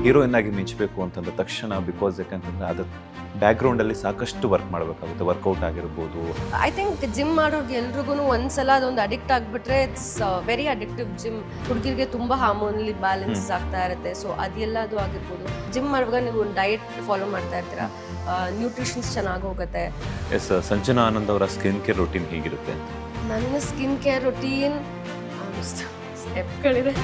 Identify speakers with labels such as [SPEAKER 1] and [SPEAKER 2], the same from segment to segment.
[SPEAKER 1] Heroine ಆಗಿ ಮಿಂಚಬೇಕು ಅಂತಂದ ತಕ್ಷಣ ಬಿಕಾಸ್ ಯಾಕಂತಂದ್ರೆ ಅದು ಬ್ಯಾಕ್ಗ್ರೌಂಡಲ್ಲಿ ಸಾಕಷ್ಟು ವರ್ಕ್ ಮಾಡಬೇಕಾಗುತ್ತೆ, ವರ್ಕೌಟ್ ಆಗಿರ್ಬೋದು.
[SPEAKER 2] ಐ ಥಿಂಕ್ ಜಿಮ್ ಮಾಡೋರ್ಗೆ ಎಲ್ರಿಗೂ ಒಂದ್ಸಲ ಅದೊಂದು ಅಡಿಕ್ಟ್ ಆಗಿಬಿಟ್ರೆ ಇಟ್ಸ್ ವೆರಿ ಅಡಿಕ್ಟಿವ್. ಜಿಮ್ ಹುಡುಗಿರಿಗೆ ತುಂಬ ಹಾರ್ಮೋನಲಿ ಬ್ಯಾಲೆನ್ಸಸ್ ಆಗ್ತಾ ಇರುತ್ತೆ. ಸೊ ಅದೆಲ್ಲದು ಆಗಿರ್ಬೋದು. ಜಿಮ್ ಮಾಡುವಾಗ ನೀವು ಒಂದು ಡಯಟ್ ಫಾಲೋ ಮಾಡ್ತಾ ಇರ್ತೀರಾ, ನ್ಯೂಟ್ರಿಷನ್ಸ್ ಚೆನ್ನಾಗಿ ಹೋಗುತ್ತೆ.
[SPEAKER 1] ಎಸ್, ಸಂಜನಾ ಆನಂದ್ ಅವರ ಸ್ಕಿನ್ ಕೇರ್ ರೊಟೀನ್ ಹೇಗಿರುತ್ತೆ?
[SPEAKER 2] ನನ್ನ ಸ್ಕಿನ್ ಕೇರ್ ರೊಟೀನ್ ಸ್ಟೆಪ್ಗಳಿದೆ.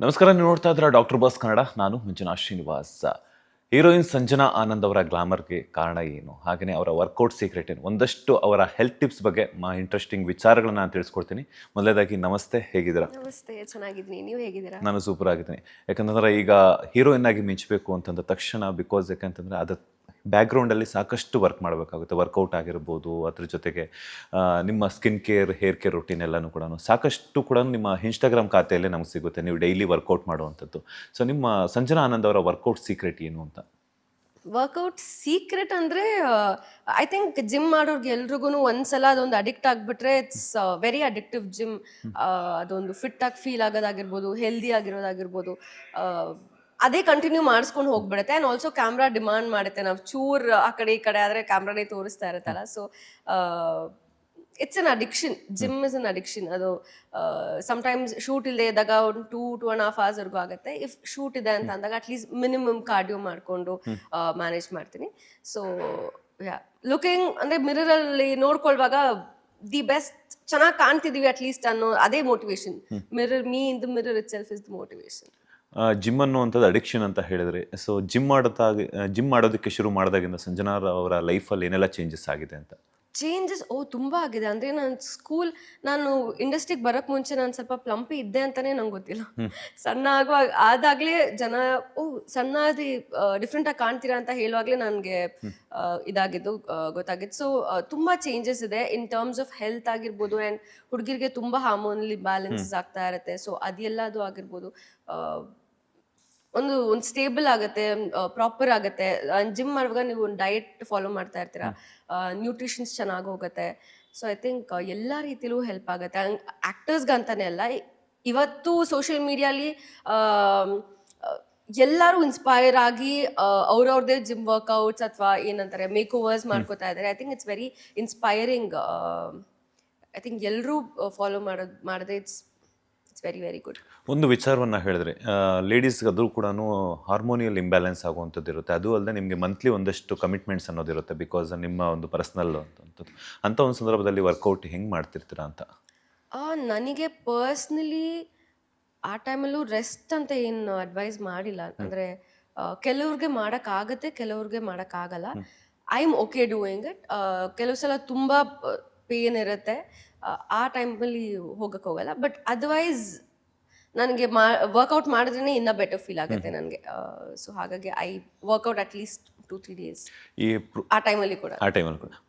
[SPEAKER 1] ನಮಸ್ಕಾರ, ನೀವು ನೋಡ್ತಾ ಇದ್ದೀರಾ ಡಾಕ್ಟರ್ ಬಾಸ್ ಕನ್ನಡ. ನಾನು ಮಂಜುನಾಥ್ ಶ್ರೀನಿವಾಸ್. ಹೀರೋಯಿನ್ ಸಂಜನಾ ಆನಂದ್ ಅವರ ಗ್ಲಾಮರ್ಗೆ ಕಾರಣ ಏನು, ಹಾಗೆಯೇ ಅವರ ವರ್ಕೌಟ್ ಸೀಕ್ರೆಟ್ ಏನು, ಒಂದಷ್ಟು ಅವರ ಹೆಲ್ತ್ ಟಿಪ್ಸ್ ಬಗ್ಗೆ ಇಂಟ್ರೆಸ್ಟಿಂಗ್ ವಿಚಾರಗಳನ್ನ ನಾನು ತಿಳಿಸ್ಕೊಡ್ತೀನಿ. ಮೊದಲೇದಾಗಿ ನಮಸ್ತೆ, ಹೇಗಿದ್ದೀರಾ?
[SPEAKER 2] ನಮಸ್ತೆ, ಚೆನ್ನಾಗಿದ್ದೀನಿ. ನೀವು ಹೇಗಿದ್ದೀರಾ?
[SPEAKER 1] ನಾನು ಸೂಪರ್ ಆಗಿದ್ದೀನಿ. ಯಾಕಂತಂದ್ರೆ ಈಗ ಹೀರೋಯಿನ್ ಆಗಿ ಮಿಂಚಬೇಕು ಅಂತಂದ ತಕ್ಷಣ ಬಿಕಾಸ್ ಯಾಕಂತಂದರೆ ಅದು ಬ್ಯಾಕ್ಗ್ರೌಂಡಲ್ಲಿ ಸಾಕಷ್ಟು ವರ್ಕ್ ಮಾಡಬೇಕಾಗುತ್ತೆ, ವರ್ಕೌಟ್ ಆಗಿರ್ಬೋದು. ಅದ್ರ ಜೊತೆಗೆ ನಿಮ್ಮ skin care, hair care routine ಎಲ್ಲನೂ ಕೂಡ ಸಾಕಷ್ಟು ಕೂಡ ನಿಮ್ಮ ಇನ್ಸ್ಟಾಗ್ರಾಮ್ ಖಾತೆಯಲ್ಲೇ ನಮ್ಗೆ ಸಿಗುತ್ತೆ, ನೀವು ಡೈಲಿ ವರ್ಕೌಟ್ ಮಾಡುವಂಥದ್ದು. ಸೊ ನಿಮ್ಮ ಸಂಜನಾ ಆನಂದ್ ಅವರ ವರ್ಕೌಟ್ ಸೀಕ್ರೆಟ್ ಏನು ಅಂತ?
[SPEAKER 2] ವರ್ಕೌಟ್ ಸೀಕ್ರೆಟ್ ಅಂದರೆ ಐ ಥಿಂಕ್ ಜಿಮ್ ಮಾಡೋರ್ಗೆ ಎಲ್ರಿಗೂ ಒಂದ್ಸಲ ಅದೊಂದು ಅಡಿಕ್ಟ್ ಆಗಿಬಿಟ್ರೆ ಇಟ್ಸ್ ವೆರಿ ಅಡಿಕ್ಟಿವ್. ಜಿಮ್ ಅದೊಂದು ಫಿಟ್ ಆಗಿ ಫೀಲ್ ಆಗೋದಾಗಿರ್ಬೋದು, ಹೆಲ್ದಿ ಆಗಿರೋದಾಗಿರ್ಬೋದು, ಅದೇ ಕಂಟಿನ್ಯೂ ಮಾಡಿಸ್ಕೊಂಡು ಹೋಗ್ಬಿಡುತ್ತೆ. ಆ್ಯಂಡ್ ಆಲ್ಸೋ ಕ್ಯಾಮ್ರಾ ಡಿಮಾಂಡ್ ಮಾಡುತ್ತೆ. ನಾವು ಚೂರ್ ಆ ಕಡೆ ಈ ಕಡೆ ಆದರೆ ಕ್ಯಾಮ್ರಾನೇ ತೋರಿಸ್ತಾ ಇರುತ್ತಲ್ಲ. So it's an addiction. Gym is an addiction. ಅದು ಸಮ್ಟೈಮ್ಸ್ ಶೂಟ್ ಇಲ್ಲದೆ ಇದ್ದಾಗ ಒಂದು 2.5 hours ಆಗುತ್ತೆ. ಇಫ್ ಶೂಟ್ ಇದೆ ಅಂತ ಅಂದಾಗ ಅಟ್ಲೀಸ್ಟ್ ಮಿನಿಮಮ್ ಕಾರ್ಡಿಯೋ ಮಾಡಿಕೊಂಡು ಮ್ಯಾನೇಜ್ ಮಾಡ್ತೀನಿ. ಸೊ ಲುಕಿಂಗ್ ಅಂದರೆ ಮಿರರಲ್ಲಿ ನೋಡ್ಕೊಳ್ವಾಗ ದಿ ಬೆಸ್ಟ್, ಚೆನ್ನಾಗಿ ಕಾಣ್ತಿದೀವಿ ಅಟ್ಲೀಸ್ಟ್ ಅನ್ನೋ ಅದೇ motivation. Mirror, me in the mirror it self is the motivation.
[SPEAKER 1] Gym ಅನ್ನುವಂಥದ್ದು ಅಡಿಕ್ಷನ್ ಅಂತ ಹೇಳಿದ್ರೆ, ಸೊ ಜಿಮ್ ಮಾಡೋದಕ್ಕೆ ಶುರು ಮಾಡಿದಾಗಿಂದ ಸಂಜನಾ ಅವರ ಲೈಫಲ್ಲಿ ಏನೆಲ್ಲ ಚೇಂಜಸ್ ಆಗಿದೆ ಅಂತ?
[SPEAKER 2] ಚೇಂಜಸ್ ತುಂಬ ಆಗಿದೆ. ಅಂದರೆ ನಾನು ಇಂಡಸ್ಟ್ರಿಗೆ ಬರೋಕ್ಕೆ ಮುಂಚೆ ನಾನು ಸ್ವಲ್ಪ ಪ್ಲಂಪಿ ಇದ್ದೆ ಅಂತಲೇ ನಂಗೆ ಗೊತ್ತಿಲ್ಲ. ಸಣ್ಣ ಆದಾಗಲೇ ಜನ ಸಣ್ಣದಿ ಡಿಫ್ರೆಂಟಾಗಿ ಕಾಣ್ತೀರಾ ಅಂತ ಹೇಳುವಾಗಲೇ ನನಗೆ ಇದಾಗಿದ್ದು ಗೊತ್ತಾಗಿದ್ದು. ಸೊ ತುಂಬ ಚೇಂಜಸ್ ಇದೆ ಇನ್ ಟರ್ಮ್ಸ್ ಆಫ್ ಹೆಲ್ತ್ ಆಗಿರ್ಬೋದು. ಆ್ಯಂಡ್ ಹುಡುಗಿರಿಗೆ ತುಂಬ ಹಾರ್ಮೋನಲಿ ಬ್ಯಾಲೆನ್ಸಸ್ ಆಗ್ತಾ ಇರುತ್ತೆ. ಸೊ ಅದೆಲ್ಲದು ಆಗಿರ್ಬೋದು. ಒಂದು ಸ್ಟೇಬಲ್ ಆಗುತ್ತೆ, ಪ್ರಾಪರ್ ಆಗುತ್ತೆ. ಜಿಮ್ ಮಾಡುವಾಗ ನೀವು ಒಂದು ಡಯಟ್ ಫಾಲೋ ಮಾಡ್ತಾ ಇರ್ತೀರಾ, ನ್ಯೂಟ್ರಿಷನ್ಸ್ ಚೆನ್ನಾಗಿ ಹೋಗುತ್ತೆ. ಸೊ ಐ ಥಿಂಕ್ ಎಲ್ಲ ರೀತಿಲೂ ಹೆಲ್ಪ್ ಆಗುತ್ತೆ. ಆ್ಯಕ್ಟರ್ಸ್ಗಂತಾನೆ ಅಲ್ಲ, ಇವತ್ತು ಸೋಷಿಯಲ್ ಮೀಡಿಯಾಲಿ ಎಲ್ಲರೂ ಇನ್ಸ್ಪೈರ್ ಆಗಿ ಅವ್ರವ್ರದ್ದೇ ಜಿಮ್ ವರ್ಕೌಟ್ಸ್ ಅಥವಾ ಏನಂತಾರೆ ಮೇಕ್ ಓವರ್ಸ್ ಮಾಡ್ಕೋತಾ ಇದ್ದಾರೆ. I think it's very inspiring. I think ಎಲ್ಲರೂ ಫಾಲೋ ಮಾಡಿದ್ರೆ ಇಟ್ಸ್ ವೆರಿ ವೆರಿ ಗುಡ್.
[SPEAKER 1] ಒಂದು ವಿಚಾರವನ್ನು ಹೇಳಿದ್ರೆ, ಲೇಡೀಸ್ಗೆ ಅದು ಕೂಡ ಹಾರ್ಮೋನಿಯಲ್ ಇಂಬ್ಯಾಲೆನ್ಸ್ ಆಗುವಂಥದ್ದು ಇರುತ್ತೆ. ಅದು ಅಲ್ಲದೆ ನಿಮಗೆ ಮಂತ್ಲಿ ಒಂದಷ್ಟು ಕಮಿಟ್ಮೆಂಟ್ಸ್ ಅನ್ನೋದಿರುತ್ತೆ, ಬಿಕಾಸ್ ನಿಮ್ಮ ಒಂದು ಪರ್ಸ್ನಲ್ ಅಂತಂಥದ್ದು. ಅಂಥ ಒಂದು ಸಂದರ್ಭದಲ್ಲಿ ವರ್ಕೌಟ್ ಹೆಂಗೆ ಮಾಡ್ತಿರ್ತೀರಾ ಅಂತ?
[SPEAKER 2] ನನಗೆ ಪರ್ಸ್ನಲಿ ಆ ಟೈಮಲ್ಲೂ ರೆಸ್ಟ್ ಅಂತ ಏನು ಅಡ್ವೈಸ್ ಮಾಡಿಲ್ಲ. ಅಂದರೆ ಕೆಲವ್ರಿಗೆ ಮಾಡೋಕ್ಕಾಗತ್ತೆ, ಕೆಲವ್ರಿಗೆ ಮಾಡೋಕ್ಕಾಗಲ್ಲ. I am okay doing it. ಕೆಲವು ಸಲ ತುಂಬ ಪೇನ್ ಇರುತ್ತೆ, ಆ ಟೈಮಲ್ಲಿ ಹೋಗಕ್ಕೆ ಹೋಗಲ್ಲ. ಬಟ್ ಅದರ್ವೈಸ್ ನನಗೆ ವರ್ಕೌಟ್ ಮಾಡಿದ್ರೇ ಇನ್ನೂ ಬೆಟರ್ ಫೀಲ್ ಆಗುತ್ತೆ ನನಗೆ. ಸೊ ಹಾಗಾಗಿ ಐ ವರ್ಕೌಟ್ ಅಟ್ಲೀಸ್ಟ್ 2-3 days ಆ ಟೈಮಲ್ಲಿ ಕೂಡ.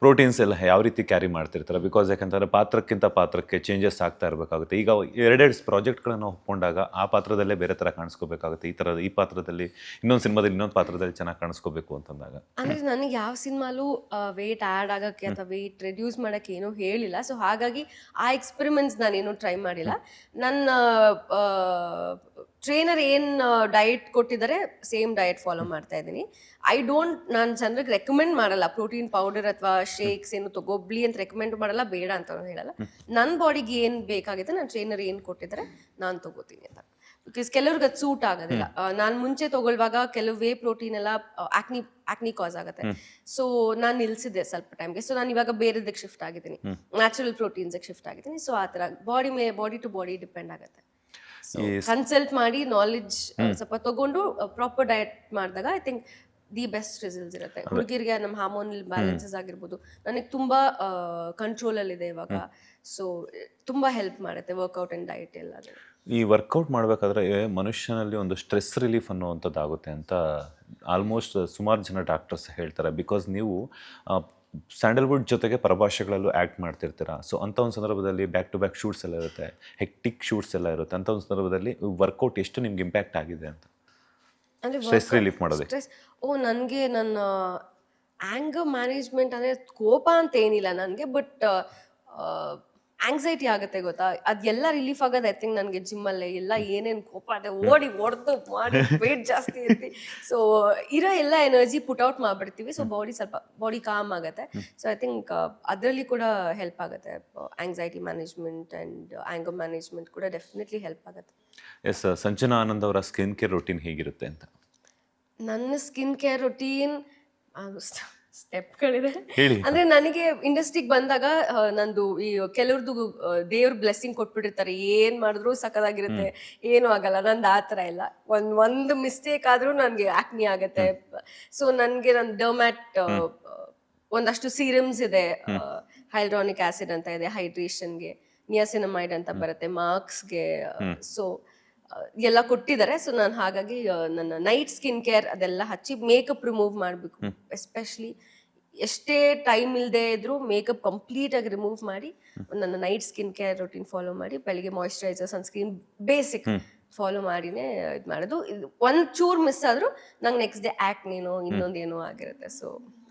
[SPEAKER 1] ಪ್ರೋಟೀನ್ಸ್ ಎಲ್ಲ ಯಾವ ರೀತಿ ಕ್ಯಾರಿ ಮಾಡ್ತಿರ್ತಾರೆ? ಬಿಕಾಸ್ ಯಾಕಂತಂದರೆ ಪಾತ್ರಕ್ಕೆ ಚೇಂಜಸ್ ಆಗ್ತಾ ಇರಬೇಕಾಗುತ್ತೆ. ಈಗ ಎರಡೆರಡು ಪ್ರಾಜೆಕ್ಟ್ಗಳನ್ನು ಒಪ್ಕೊಂಡಾಗ ಆ ಪಾತ್ರದಲ್ಲೇ ಬೇರೆ ಥರ ಕಾಣಿಸ್ಕೋಬೇಕಾಗುತ್ತೆ, ಈ ಪಾತ್ರದಲ್ಲಿ ಇನ್ನೊಂದು ಸಿನಿಮಾದಲ್ಲಿ ಇನ್ನೊಂದು ಪಾತ್ರದಲ್ಲಿ ಚೆನ್ನಾಗಿ ಕಾಣಿಸ್ಕೋಬೇಕು ಅಂತಂದಾಗ.
[SPEAKER 2] ಅಂದರೆ ನನಗೆ ಯಾವ ಸಿನಿಮಾಲೂ ವೆಯ್ಟ್ ಆ್ಯಡ್ ಆಗೋಕ್ಕೆ ಅಥವಾ ವೆಯ್ಟ್ ರೆಡ್ಯೂಸ್ ಮಾಡೋಕ್ಕೆ ಏನೂ ಹೇಳಿಲ್ಲ. ಸೊ ಹಾಗಾಗಿ ಆ ಎಕ್ಸ್ಪೆರಿಮೆಂಟ್ಸ್ ನಾನೇನು ಟ್ರೈ ಮಾಡಿಲ್ಲ. ನನ್ನ ಟ್ರೈನರ್ ಏನು ಡಯಟ್ ಕೊಟ್ಟಿದ್ದಾರೆ ಸೇಮ್ ಡಯಟ್ ಫಾಲೋ ಮಾಡ್ತಾ ಇದ್ದೀನಿ. ನಾನು ಜನರಿಗೆ ರೆಕಮೆಂಡ್ ಮಾಡಲ್ಲ ಪ್ರೋಟೀನ್ ಪೌಡರ್ ಅಥವಾ ಶೇಕ್ಸ್ ಏನು ತಗೋಬ್ಲಿ ಅಂತ ರೆಕಮೆಂಡ್ ಮಾಡಲ್ಲ, ಬೇಡ ಅಂತ ಹೇಳಲ್ಲ. ನನ್ನ ಬಾಡಿಗೆ ಏನು ಬೇಕಾಗಿದೆ, ನನ್ನ ಟ್ರೈನರ್ ಏನು ಕೊಟ್ಟಿದ್ದಾರೆ ನಾನು ತಗೋತೀನಿ ಅಂತ. ಬಿಕಾಸ್ ಕೆಲವ್ರಿಗೆ ಅದು ಸೂಟ್ ಆಗೋದಿಲ್ಲ. ನಾನು ಮುಂಚೆ ತಗೊಳ್ಳುವಾಗ ಕೆಲವು ವೇ ಪ್ರೋಟೀನ್ ಎಲ್ಲ ಆಕ್ನಿ ಕಾಸ್ ಆಗುತ್ತೆ. ಸೊ ನಾನು ನಿಲ್ಸಿದ್ದೆ ಸ್ವಲ್ಪ ಟೈಮ್ಗೆ. ಸೊ ನಾನು ಇವಾಗ ಬೇರೆದಕ್ಕೆ ಶಿಫ್ಟ್ ಆಗಿದ್ದೀನಿ, ನ್ಯಾಚುರಲ್ ಪ್ರೋಟೀನ್ಸ್ಗೆ ಶಿಫ್ಟ್ ಆಗಿದ್ದೀನಿ. ಸೊ ಆ ಥರ ಬಾಡಿ ಟು ಬಾಡಿ ಡಿಪೆಂಡ್ ಆಗುತ್ತೆ. ಕನ್ಸಲ್ಟ್ ಮಾಡಿ ನಾಲೆಡ್ಜ್ ಸ್ವಲ್ಪ ತಗೊಂಡು ಪ್ರಾಪರ್ ಡಯಟ್ ಮಾಡಿದಾಗ I think the best results ಇರುತ್ತೆ. ಹುಡುಗಿರಿಗೆ ನಮ್ಮ ಹಾರ್ಮೋನಲ್ ಬ್ಯಾಲೆನ್ಸಸ್ ಆಗಿರ್ಬೋದು ನನಗೆ ತುಂಬ ಕಂಟ್ರೋಲಲ್ಲಿದೆ ಇವಾಗ. ಸೊ ತುಂಬ ಹೆಲ್ಪ್ ಮಾಡುತ್ತೆ ವರ್ಕೌಟ್ ಆ್ಯಂಡ್ ಡಯಟ್ ಎಲ್ಲ.
[SPEAKER 1] ಈ ವರ್ಕೌಟ್ ಮಾಡಬೇಕಾದ್ರೆ ಮನುಷ್ಯನಲ್ಲಿ ಒಂದು ಸ್ಟ್ರೆಸ್ ರಿಲೀಫ್ ಅನ್ನುವಂಥದ್ದು ಆಗುತ್ತೆ ಅಂತ ಆಲ್ಮೋಸ್ಟ್ ಸುಮಾರು ಜನ ಡಾಕ್ಟರ್ಸ್ ಹೇಳ್ತಾರೆ. ಬಿಕಾಸ್ ನೀವು ಸ್ಯಾಂಡಲ್ವುಡ್ ಜೊತೆಗೆ ಪ್ರಭಾಷೆಗಳಲ್ಲೂ ಆ್ಯಕ್ಟ್ ಮಾಡ್ತಿರ್ತೀರ. ಸೊ ಅಂಥ ಒಂದು ಸಂದರ್ಭದಲ್ಲಿ ಬ್ಯಾಕ್ ಟು ಬ್ಯಾಕ್ ಶೂಟ್ಸ್ ಎಲ್ಲ ಇರುತ್ತೆ, ಹೆಕ್ಟಿಕ್ ಶೂಟ್ಸ್ ಎಲ್ಲ ಇರುತ್ತೆ. ಅಂಥ ಒಂದು ಸಂದರ್ಭದಲ್ಲಿ ವರ್ಕೌಟ್ ಎಷ್ಟು ನಿಮ್ಗೆ ಇಂಪ್ಯಾಕ್ಟ್ ಆಗಿದೆ ಅಂತ?
[SPEAKER 2] ಅಂದರೆ
[SPEAKER 1] ಸ್ಟ್ರೆಸ್ ರಿಲೀಫ್ ಮಾಡೋದು.
[SPEAKER 2] ನನಗೆ ನನ್ನ ಆ್ಯಂಗರ್ ಮ್ಯಾನೇಜ್ಮೆಂಟ್ ಅಂದರೆ ಕೋಪ ಅಂತ ಏನಿಲ್ಲ ನನಗೆ. ಬಟ್ ಆಂಗ್ಸೈಟಿ ಆಗುತ್ತೆ ಗೊತ್ತಾ, ಅದೆಲ್ಲ ರಿಲೀಫ್ ಆಗೋದು ಐ ಥಿಂಕ್ ನನಗೆ ಜಿಮ್ಮಲ್ಲೇ. ಎಲ್ಲ ಏನೇನು ಕೋಪ ಅದೇ ಓಡಿ ಹೊಡೆದು ಮಾಡಿ ವೇಟ್ ಜಾಸ್ತಿ ಇರ್ತಿ, ಸೊ ಇರೋ ಎಲ್ಲ ಎನರ್ಜಿ ಪುಟ್ ಔಟ್ ಮಾಡ್ಬಿಡ್ತೀವಿ, ಸೊ ಬಾಡಿ ಕಾಮ್ ಆಗುತ್ತೆ. ಸೊ ಐ ಥಿಂಕ್ ಅದರಲ್ಲಿ ಕೂಡ ಹೆಲ್ಪ್ ಆಗುತ್ತೆ. Anxiety management and anger management ಕೂಡ ಡೆಫಿನೆಟ್ಲಿ ಹೆಲ್ಪ್ ಆಗುತ್ತೆ.
[SPEAKER 1] ಎಸ್, ಸಂಜನಾ ಆನಂದ್ ಅವರ ಸ್ಕಿನ್ ಕೇರ್ ರೊಟೀನ್ ಹೇಗಿರುತ್ತೆ ಅಂತ?
[SPEAKER 2] ನನ್ನ ಸ್ಕಿನ್ ಕೇರ್ ರೊಟೀನ್ ಸ್ಟೆಪ್ಗಳಿದೆ.
[SPEAKER 1] ಹೇಳಿ.
[SPEAKER 2] ಅಂದ್ರೆ ನನಗೆ ಇಂಡಸ್ಟ್ರಿಗೆ ಬಂದಾಗ ನಂದು ಈ ಕೆಲವ್ರದ್ದು ದೇವ್ರ ಬ್ಲೆಸ್ಸಿಂಗ್ ಕೊಟ್ಬಿಟ್ಟಿರ್ತಾರೆ, ಏನ್ ಮಾಡಿದ್ರು ಸಖತ್ತಾಗಿರುತ್ತೆ, ಏನು ಆಗಲ್ಲ. ನಂದು ಆ ಥರ ಇಲ್ಲ. ಒಂದು ಮಿಸ್ಟೇಕ್ ಆದ್ರೂ ನನಗೆ ಆಕ್ನಿ ಆಗತ್ತೆ. ಸೊ ನನಗೆ ನನ್ನ ಡರ್ಮ್ಯಾಟ್ ಒಂದಷ್ಟು ಸೀರಮ್ಸ್ ಇದೆ, ಹೈಲ್ಡ್ರಾನಿಕ್ ಆಸಿಡ್ ಅಂತ ಇದೆ ಹೈಡ್ರೇಷನ್ಗೆ, ನಿಯಾಸಿನಮೈಡ್ ಅಂತ ಬರುತ್ತೆ ಮಾರ್ಕ್ಸ್ಗೆ, ಸೊ ಎಲ್ಲ ಕೊಟ್ಟಿದ್ದಾರೆ. ಸೊ ನಾನು ಹಾಗಾಗಿ ನನ್ನ ನೈಟ್ ಸ್ಕಿನ್ ಕೇರ್ ಅದೆಲ್ಲ ಹಚ್ಚಿ ಮೇಕಪ್ ರಿಮೂವ್ ಮಾಡಬೇಕು. ಎಸ್ಪೆಷಲಿ ಎಷ್ಟೇ ಟೈಮ್ ಇಲ್ಲದೆ ಇದ್ರೂ ಮೇಕಪ್ ಕಂಪ್ಲೀಟ್ ಆಗಿ ರಿಮೂವ್ ಮಾಡಿ ನನ್ನ night skin care routine follow ಮಾಡಿ, ಬೆಳಿಗ್ಗೆ ಮಾಯಿಶ್ಚರೈಸರ್, ಸನ್ಸ್ಕ್ರೀನ್ ಬೇಸಿಕ್ ಫಾಲೋ ಮಾಡಿನೇ ಇದು ಮಾಡೋದು. ಒಂದು ಚೂರು ಮಿಸ್ ಆದ್ರೂ ನಂಗೆ ನೆಕ್ಸ್ಟ್ ಡೇ ಆಕ್ನೇನೋ ಇನ್ನೊಂದೇನೋ ಆಗಿರುತ್ತೆ. ಸೊ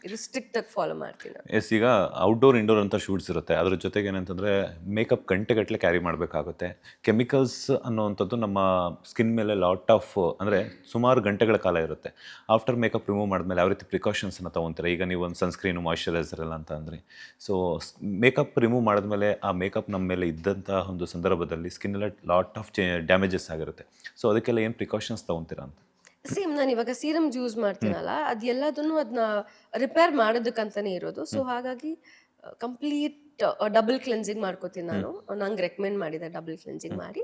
[SPEAKER 2] ಇದು ಸ್ಟ್ರಿಕ್ಟ್ ಆಗಿ ಫಾಲೋ ಮಾಡ್ತೀನಿ.
[SPEAKER 1] ಎಸ್, ಈಗ ಔಟ್ಡೋರ್ ಇಂಡೋರ್ ಅಂತ ಶೂಟ್ಸ್ ಇರುತ್ತೆ, ಅದ್ರ ಜೊತೆಗೆ ಏನಂತಂದರೆ ಮೇಕಪ್ ಗಂಟೆಗಟ್ಟಲೆ ಕ್ಯಾರಿ ಮಾಡಬೇಕಾಗುತ್ತೆ. ಕೆಮಿಕಲ್ಸ್ ಅನ್ನೋವಂಥದ್ದು ನಮ್ಮ ಸ್ಕಿನ್ ಮೇಲೆ ಲಾಟ್ ಆಫ್ ಅಂದರೆ ಸುಮಾರು ಗಂಟೆಗಳ ಕಾಲ ಇರುತ್ತೆ. ಆಫ್ಟರ್ ಮೇಕಪ್ ರಿಮೂವ್ ಮಾಡಿದ್ಮೇಲೆ ಯಾವ ರೀತಿ ಪ್ರಿಕಾಷನ್ಸನ್ನು ತೊಗೊತೀರಾ? ಈಗ ನೀವು ಒಂದು ಸನ್ಸ್ಕ್ರೀನು, ಮಾಯಿಶ್ಚರೈಸರ್ ಎಲ್ಲ ಅಂತ ಅಂದರೆ, ಸೊ ಮೇಕಪ್ ರಿಮೂವ್ ಮಾಡಿದ್ಮೇಲೆ ಆ ಮೇಕಪ್ ನಮ್ಮ ಮೇಲೆ ಇದ್ದಂಥ ಒಂದು ಸಂದರ್ಭದಲ್ಲಿ ಸ್ಕಿನ್ನೆಲ್ಲ ಲಾಟ್ ಆಫ್ ಡ್ಯಾಮೇಜಸ್ ಆಗಿರುತ್ತೆ. ಸೊ ಅದಕ್ಕೆಲ್ಲ ಏನು ಪ್ರಿಕಾಷನ್ಸ್ ತೊಗೊತೀರಾ ಅಂತ?
[SPEAKER 2] ಸೇಮ್ ನಾನು ಇವಾಗ ಸೀರಮ್ ಯೂಸ್ ಮಾಡ್ತೀನಲ್ಲ, ಅದೆಲ್ಲದನ್ನು ಅದನ್ನ ರಿಪೇರ್ ಮಾಡೋದಕ್ಕಂತಾನೆ ಇರೋದು. ಸೊ ಹಾಗಾಗಿ ಕಂಪ್ಲೀಟ್ ಡಬಲ್ ಕ್ಲೆನ್ಸಿಂಗ್ ಮಾಡ್ಕೋತೀನಿ ನಾನು. ನಂಗೆ ರೆಕಮೆಂಡ್ ಮಾಡಿದೆ ಡಬಲ್ ಕ್ಲೆನ್ಸಿಂಗ್ ಮಾಡಿ,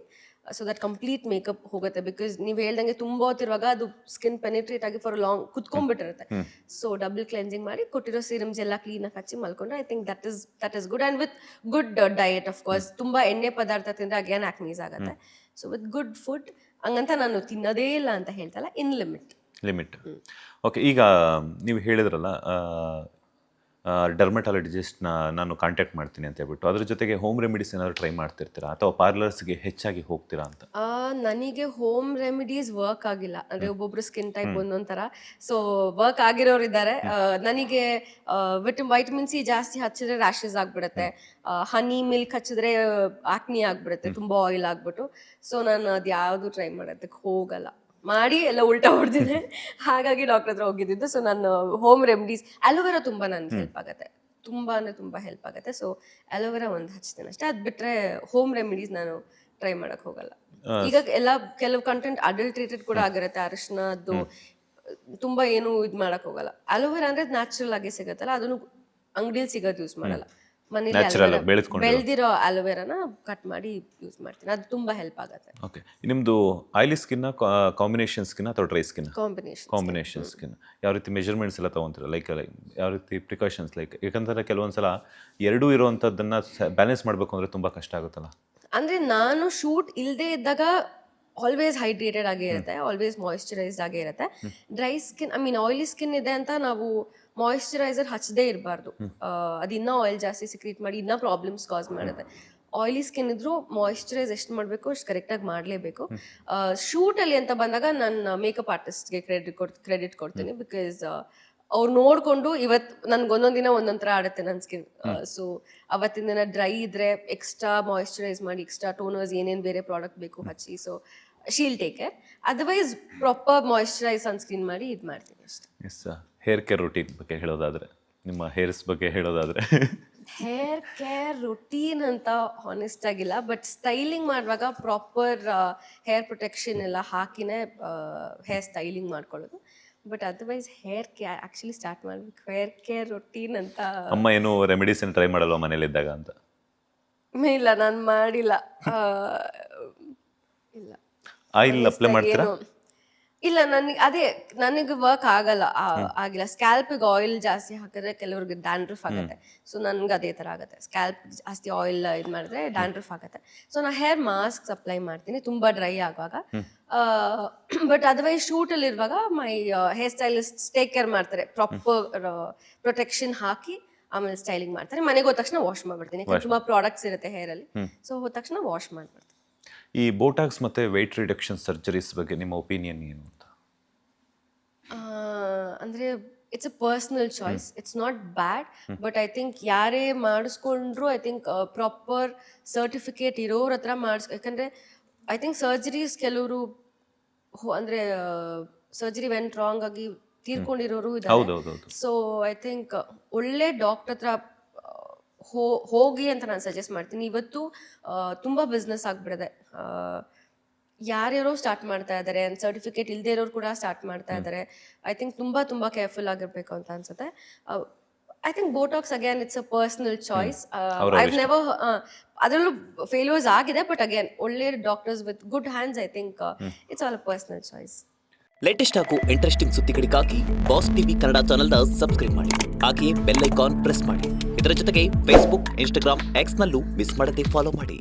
[SPEAKER 2] ಸೊ ದಟ್ ಕಂಪ್ಲೀಟ್ ಮೇಕಪ್ ಹೋಗುತ್ತೆ. ಬಿಕಾಸ್ ನೀವು ಹೇಳ್ದಂಗೆ ತುಂಬ ಹೊತ್ತಿರುವಾಗ ಅದು ಸ್ಕಿನ್ ಪೆನಿಟ್ರೇಟ್ ಆಗಿ ಫಾರ್ ಲಾಂಗ್ ಕುತ್ಕೊಂಡ್ಬಿಟ್ಟಿರುತ್ತೆ. ಸೊ ಡಬಲ್ ಕ್ಲೆನ್ಸಿಂಗ್ ಮಾಡಿ ಕೊಟ್ಟಿರೋ ಸೀರಮ್ಸ್ ಎಲ್ಲ ಕ್ಲೀನಾಗಿ ಹಚ್ಚಿ ಮಲ್ಕೊಂಡ್ರೆ I think that is good. And with good diet, of course. ತುಂಬ ಎಣ್ಣೆ ಪದಾರ್ಥ ತಿಂದರೆ ಅಗೇನ್ ಆಕ್ನೀಸ್ ಆಗುತ್ತೆ. ಸೊ ವಿತ್ ಗುಡ್ ಫುಡ್, ಹಂಗಂತ ನಾನು ತಿನ್ನೋದೇ ಇಲ್ಲ ಅಂತ ಹೇಳ್ತಲ್ಲ, ಇನ್ ಲಿಮಿಟ್.
[SPEAKER 1] ಓಕೆ, ಈಗ ನೀವು ಹೇಳಿದ್ರಲ್ಲ ಡರ್ಮಟಾಲಜಿಸ್ಟ್ನ ನಾನು ಕಾಂಟ್ಯಾಕ್ಟ್ ಮಾಡ್ತೀನಿ ಅಂತ ಹೇಳ್ಬಿಟ್ಟು, ಅದ್ರ ಜೊತೆಗೆ ಹೋಮ್ ರೆಮಿಡೀಸ್ ಏನಾದ್ರು ಟ್ರೈ ಮಾಡ್ತಿರ್ತೀರಾ ಅಥವಾ ಪಾರ್ಲರ್ಸ್ಗೆ ಹೆಚ್ಚಾಗಿ ಹೋಗ್ತೀರಾ ಅಂತ?
[SPEAKER 2] ನನಗೆ ಹೋಮ್ ರೆಮಿಡೀಸ್ ವರ್ಕ್ ಆಗಿಲ್ಲ. ಅಂದ್ರೆ ಒಬ್ಬೊಬ್ರು ಸ್ಕಿನ್ ಟೈಪ್ ಒಂದೊಂದ್ ಥರ, ಸೊ ವರ್ಕ್ ಆಗಿರೋರು ಇದ್ದಾರೆ. ನನಗೆ ವೈಟಮಿನ್ ಸಿ ಜಾಸ್ತಿ ಹಚ್ಚಿದ್ರೆ ರ್ಯಾಷಸ್ ಆಗ್ಬಿಡುತ್ತೆ, ಹನಿ ಮಿಲ್ಕ್ ಹಚ್ಚಿದ್ರೆ ಆಕ್ನಿ ಆಗ್ಬಿಡುತ್ತೆ, ತುಂಬಾ ಆಯಿಲ್ ಆಗ್ಬಿಟ್ಟು. ಸೊ ನಾನು ಅದು ಯಾವುದು ಟ್ರೈ ಮಾಡೋದಕ್ಕೆ ಹೋಗಲ್ಲ, ಮಾಡಿ ಎಲ್ಲ ಉಲ್ಟಾ ಹೊಡೆದಿದೆ. ಹಾಗಾಗಿ ಡಾಕ್ಟರ್ ಹತ್ರ ಹೋಗಿದ್ದು. ಸೊ ನಾನು ಹೋಮ್ ರೆಮಿಡೀಸ್, ಅಲೋವೆರಾ ತುಂಬ ನನ್ಗೆ ಹೆಲ್ಪ್ ಆಗುತ್ತೆ, ತುಂಬಾ ಹೆಲ್ಪ್ ಆಗುತ್ತೆ. ಸೊ ಅಲೋವೆರಾ ಒಂದು ಹಚ್ತೇನೆ ಅಷ್ಟೇ. ಅದು ಬಿಟ್ರೆ ಹೋಮ್ ರೆಮಿಡೀಸ್ ನಾನು ಟ್ರೈ ಮಾಡಕ್ ಹೋಗಲ್ಲ. ಈಗ ಎಲ್ಲ ಕೆಲವು ಕಂಟೆಂಟ್ ಅಡಲ್ಟ್ರೇಟೆಡ್ ಕೂಡ ಆಗಿರುತ್ತೆ, ಅರಿಶಿನದ್ದು ತುಂಬಾ ಏನು ಇದು ಮಾಡಕ್ ಹೋಗಲ್ಲ. ಅಲೋವೆರಾ ಅಂದ್ರೆ ನ್ಯಾಚುರಲ್ ಆಗಿ ಸಿಗುತ್ತಲ್ಲ, ಅದನ್ನು ಅಂಗಡಿಯಲ್ಲಿ ಸಿಗೋದು ಯೂಸ್ ಮಾಡಲ್ಲ. ಮನೇಲಿ ಬೆಳೆದಿರೋ ಅಲೋವೆರಾನ ಕಟ್ ಮಾಡಿ ಯೂಸ್ ಮಾಡ್ತೀನಿ, ಅದು ತುಂಬಾ ಹೆಲ್ಪ್ ಆಗುತ್ತೆ.
[SPEAKER 1] ಓಕೆ, ನಿಮ್ಮದು ಆಯಿಲಿ ಸ್ಕಿನ್ನ, ಕಾಂಬಿನೇಷನ್ ಸ್ಕಿನ್ ಅಥವಾ ಡ್ರೈ ಸ್ಕಿನ್? Combination skin. ಯಾವ ರೀತಿ ಮೆಜರ್ಮೆಂಟ್ಸ್ ಎಲ್ಲ ತೊಗೊತೀರಾ? ಲೈಕ್ ಯಾವ ರೀತಿ ಪ್ರಿಕಾಷನ್ಸ್? ಲೈಕ್ ಯಾಕಂದರೆ ಕೆಲವೊಂದ್ಸಲ ಎರಡೂ ಇರೋವಂಥದ್ದನ್ನು ಬ್ಯಾಲೆನ್ಸ್ ಮಾಡಬೇಕು ಅಂದರೆ ತುಂಬ ಕಷ್ಟ ಆಗುತ್ತಲ್ಲ.
[SPEAKER 2] ಅಂದರೆ ನಾನು ಶೂಟ್ ಇಲ್ಲದೆ ಇದ್ದಾಗ ಆಲ್ವೇಸ್ ಹೈಡ್ರೇಟೆಡ್ ಆಗೇ ಇರುತ್ತೆ, ಆಲ್ವೇಸ್ ಮಾಯಿಶ್ಚರೈಸ್ಡ್ ಆಗೇ ಇರುತ್ತೆ. Dry skin, I mean oily skin ಇದೆ ಅಂತ ನಾವು ಮಾಯಿಶ್ಚರೈಸರ್ ಹಚ್ಚದೇ ಇರಬಾರ್ದು. ಅದು ಇನ್ನೂ ಆಯಿಲ್ ಜಾಸ್ತಿ ಸಿಕ್ರೀಟ್ ಮಾಡಿ ಇನ್ನೂ ಪ್ರಾಬ್ಲಮ್ಸ್ ಕಾಸ್ ಮಾಡುತ್ತೆ. ಆಯಿಲಿ ಸ್ಕಿನ್ ಇದ್ರೂ ಮಾಯಿಶ್ಚರೈಸ್ ಎಷ್ಟು ಮಾಡಬೇಕು ಅಷ್ಟು ಕರೆಕ್ಟಾಗಿ ಮಾಡಲೇಬೇಕು. ಶೂಟಲ್ಲಿ ಅಂತ ಬಂದಾಗ ನನ್ನ ಮೇಕಪ್ ಆರ್ಟಿಸ್ಟ್ಗೆ ಕ್ರೆಡಿಟ್ ಕೊಡ್ತೀನಿ. ಬಿಕಾಸ್ ಅವ್ರು ನೋಡಿಕೊಂಡು ಇವತ್ತು ನನ್ಗೆ ಒಂದೊಂದು ದಿನ ಒಂದೊಂದು ಥರ ಆಡುತ್ತೆ ನನ್ನ ಸ್ಕಿನ್. ಸೊ ಅವತ್ತಿನ ದಿನ ಡ್ರೈ ಇದ್ರೆ ಎಕ್ಸ್ಟ್ರಾ ಮಾಯಿಶ್ಚರೈಸ್ ಮಾಡಿ, ಎಕ್ಸ್ಟ್ರಾ ಟೋನರ್ಸ್ ಏನೇನು ಬೇರೆ ಪ್ರಾಡಕ್ಟ್ ಬೇಕು ಹಚ್ಚಿ, so she'll take care. Otherwise proper moisturise sunscreen ಮಾಡಿ ಇದು ಮಾಡ್ತೀನಿ ಅಷ್ಟೇ.
[SPEAKER 1] ಎಸ್, ಹೇರ್ ಕೇರ್ ರೂಟೀನ್ ಬಗ್ಗೆ ಹೇಳೋದಾದರೆ, ನಿಮ್ಮ ಹೇರ್ಸ್ ಬಗ್ಗೆ ಹೇಳೋದಾದರೆ?
[SPEAKER 2] ಹೇರ್ ಕೇರ್ ರುಟೀನ್ ಅಂತ ಹಾನೆಸ್ಟ್ ಆಗಿಲ್ಲ, ಬಟ್ ಸ್ಟೈಲಿಂಗ್ ಮಾಡುವಾಗ ಪ್ರಾಪರ್ ಹೇರ್ ಪ್ರೊಟೆಕ್ಷನ್ ಎಲ್ಲ ಹಾಕಿನೇ ಹೇರ್ ಸ್ಟೈಲಿಂಗ್ ಮಾಡ್ಕೊಳ್ಳೋದು. But otherwise hair care actually start ಮಾಡ್ಬೇಕು. ಹೇರ್ ಕೇರ್ ರೊಟೀನ್ ಅಂತ
[SPEAKER 1] ಅಮ್ಮ ಏನು ರೆಮಿಡೀಸ್ ಏನು ಟ್ರೈ ಮಾಡಲ್ವಾ ಮನೇಲಿದ್ದಾಗ ಅಂತ?
[SPEAKER 2] ಇಲ್ಲ, ನಾನು ಮಾಡಿಲ್ಲ. ಇಲ್ಲ,
[SPEAKER 1] ಆಯಿಲ್ ಅಪ್ಲೈ ಮಾಡ್ತೀರಾ?
[SPEAKER 2] ಇಲ್ಲ, ನನಗೆ ವರ್ಕ್ ಆಗಿಲ್ಲ. ಸ್ಕ್ಯಾಲ್ಪಿಗೆ ಆಯಿಲ್ ಜಾಸ್ತಿ ಹಾಕಿದ್ರೆ ಕೆಲವ್ರಿಗೆ ಡ್ಯಾಂಡ್ರಫ್ ಆಗುತ್ತೆ. ಸೊ ನನ್ಗೆ ಅದೇ ಥರ ಆಗುತ್ತೆ, ಸ್ಕ್ಯಾಲ್ಪ್ ಜಾಸ್ತಿ ಆಯಿಲ್ ಇದು ಮಾಡಿದ್ರೆ ಡ್ಯಾಂಡ್ರಫ್ ಆಗುತ್ತೆ. ಸೊ ನಾನು ಹೇರ್ ಮಾಸ್ಕ್ ಅಪ್ಲೈ ಮಾಡ್ತೀನಿ ತುಂಬ ಡ್ರೈ ಆಗುವಾಗ. ಬಟ್ ಅದರ್ವೈಸ್ ಶೂಟಲ್ಲಿ ಇರುವಾಗ my hair stylist take care ಮಾಡ್ತಾರೆ, ಪ್ರಾಪರ್ ಪ್ರೊಟೆಕ್ಷನ್ ಹಾಕಿ ಆಮೇಲೆ ಸ್ಟೈಲಿಂಗ್ ಮಾಡ್ತಾರೆ. ಮನೆಗೆ ಹೋದ ತಕ್ಷಣ ವಾಶ್ ಮಾಡ್ಬಿಡ್ತೀನಿ, ತುಂಬ ಪ್ರಾಡಕ್ಟ್ಸ್ ಇರುತ್ತೆ ಹೇರಲ್ಲಿ. ಸೊ ಹೋದ ತಕ್ಷಣ ವಾಶ್ ಮಾಡ್ಬಿಡ್ತೀನಿ.
[SPEAKER 1] ಈ ಬೋಟಾಕ್ಸ್ ಮತ್ತು ವೆಯ್ಟ್ ರಿಡಕ್ಷನ್ ಸರ್ಜರೀಸ್ ಬಗ್ಗೆ ನಿಮ್ಮ ಒಪಿನಿಯನ್ ಏನು ಅಂತ?
[SPEAKER 2] ಅಂದರೆ it's a personal choice, it's not bad. But I think ಯಾರೇ ಮಾಡಿಸ್ಕೊಂಡ್ರು ಐ ಥಿಂಕ್ ಪ್ರಾಪರ್ ಸರ್ಟಿಫಿಕೇಟ್ ಇರೋರ ಹತ್ರ ಯಾಕಂದ್ರೆ ಐ ಥಿಂಕ್ ಸರ್ಜರೀಸ್ ಕೆಲವರು ಅಂದ್ರೆ ಸರ್ಜರಿ ವೆಂಟ್ ರಾಂಗ್ ಆಗಿ ತೀರ್ಕೊಂಡಿರೋರು ಇದ್ದಾರೆ.
[SPEAKER 1] ಹೌದೌದೌದು.
[SPEAKER 2] ಸೊ ಐ ಥಿಂಕ್ ಒಳ್ಳೆ ಡಾಕ್ಟರ್ ಹತ್ರ ಹೋಗಿ ಅಂತ ನಾನು ಸಜೆಸ್ಟ್ ಮಾಡ್ತೀನಿ. ಇವತ್ತು ತುಂಬಾ ಬಿಸ್ನೆಸ್ ಆಗ್ಬಿಡಿದೆ, ಯಾರ್ಯಾರೋ ಸ್ಟಾರ್ಟ್ ಮಾಡ್ತಾ ಇದ್ದಾರೆ, ಸರ್ಟಿಫಿಕೇಟ್ ಇಲ್ಲದೆ ಇರೋರು ಕೂಡ ಸ್ಟಾರ್ಟ್ ಮಾಡ್ತಾ ಇದ್ದಾರೆ. ಐ ಥಿಂಕ್ ತುಂಬಾ ಕೇರ್ಫುಲ್ ಆಗಿರ್ಬೇಕು ಅಂತ ಅನ್ಸುತ್ತೆ. I think Botox again it's a personal choice. I never ಅದರಲ್ಲೂ ಫೇಲ್ಯೂರ್ಸ್ ಆಗಿದೆ, ಬಟ್ ಅಗೇನ್ ಒಳ್ಳೆ doctors with good hands, I think it's all a personal choice.
[SPEAKER 3] Latest ಹಾಗೂ ಇಂಟ್ರೆಸ್ಟಿಂಗ್ ಸುದ್ದಿಗಳಿಗಾಗಿ ಬಾಸ್ ಟಿವಿ ಕನ್ನಡ ಚಾನೆಲ್ನ ಸಬ್ಸ್ಕ್ರೈಬ್ ಮಾಡಿ. ಹಾಗೆಯೇ ಬೆಲ್ ಐಕಾನ್ ಪ್ರೆಸ್ ಮಾಡಿ. ಇದರ ಜೊತೆಗೆ ಫೇಸ್ಬುಕ್, ಇನ್ಸ್ಟಾಗ್ರಾಮ್, ಎಕ್ಸ್ನಲ್ಲೂ ಮಿಸ್ ಮಾಡದೆ ಫಾಲೋ ಮಾಡಿ.